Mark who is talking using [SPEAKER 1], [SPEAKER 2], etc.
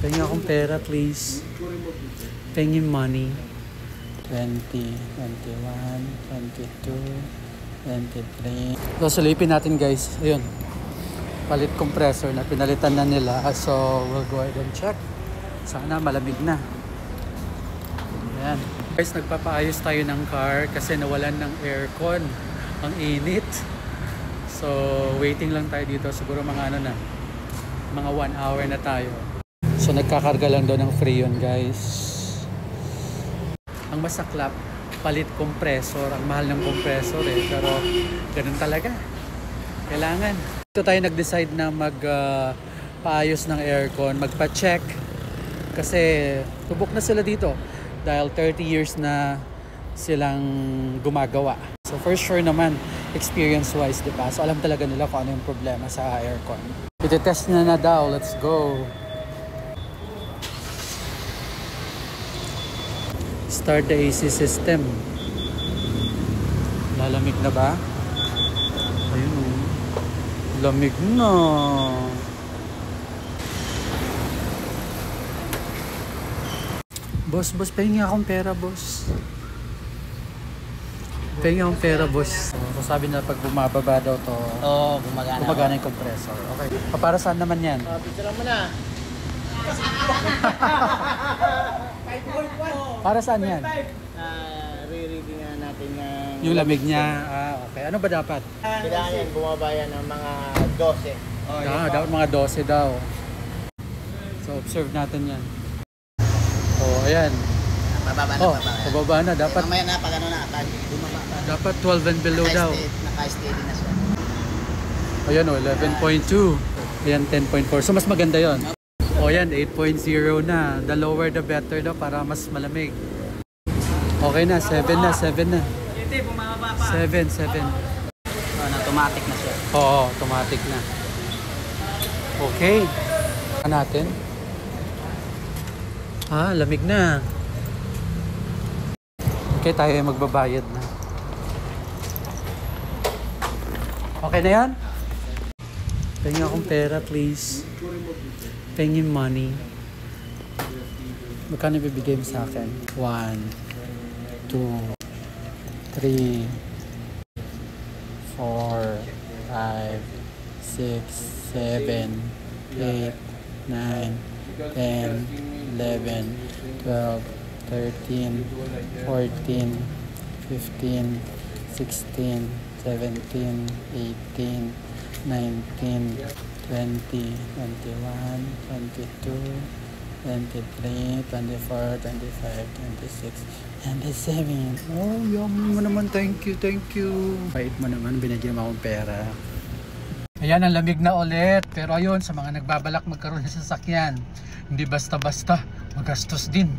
[SPEAKER 1] Pengi akong pera, please. Pengi money. 20, 21, 22, 23. So, silipin natin guys. Ayun. Palit compressor na. Pinalitan na nila. So, we'll go ahead and check. Sana malamig na. Ayan. Guys, nagpapaayos tayo ng car kasi nawalan ng aircon. Ang init. So, waiting lang tayo dito. Siguro mga ano na. Mga 1 hour na tayo. So, nagkakarga lang doon ng Freon, guys. Ang masaklap, palit compressor. Ang mahal ng compressor eh. Pero, ganun talaga. Kailangan. Ito tayo nag-decide na paayos ng aircon. Magpa-check. Kasi, tubok na sila dito. Dahil 30 years na silang gumagawa. So, for sure naman, experience-wise, diba? So, alam talaga nila kung ano yung problema sa aircon. Iti-test na daw. Let's go. Start the AC system. Lalamig na ba? Ayun o. Lamig na. Boss, pahingi akong pera, boss. Pahingi akong pera, boss. So, sabi na pag bumababa daw to, gumagana yung compressor. Okay. Para saan naman yan?
[SPEAKER 2] Picture mo na.
[SPEAKER 1] Para saan yan?
[SPEAKER 2] Re-reading na natin
[SPEAKER 1] yung lamig niya. Okay. Ano ba dapat?
[SPEAKER 2] Kailangan yan bumaba yan ng mga 12.
[SPEAKER 1] Dapat mga 12 daw. So, observe natin yan. Oh, ayan.
[SPEAKER 2] Bababa na,
[SPEAKER 1] bababa na. Dapat,
[SPEAKER 2] mamaya na, pag ano na, bumaba pa.
[SPEAKER 1] Dapat 12 and below daw.
[SPEAKER 2] Naka-steady na siya.
[SPEAKER 1] Ayan o, 11.2. Ayan, 10.4. So, mas maganda yon. O yan, 8.0 na. The lower the better daw para mas malamig. Okay na, 7 na.
[SPEAKER 2] Hindi, bumaba pa.
[SPEAKER 1] 7.
[SPEAKER 2] Automatic na siya.
[SPEAKER 1] Oo, automatic na. Okay. Natin. Lamig na. Okay, tayo ay magbabayad na. Okay na yan? Pengi akong pera, please. Pengi money. Magkano bibigay mo sa akin? 1, 2, 3, 4, 5, 6, 7, 8, 9, 10, 11, 12, 13, 14, 15, 16, 17, 18, 19, 20, 21, 22, 23, 24, 25, 26, 27. Oh, yummy mo naman. Thank you. Bait mo naman. Binigyan mo akong pera. Ayan, ang lamig na ulit. Pero ayun, sa mga nagbabalak magkaroon ng sasakyan, hindi basta-basta. Magastos din.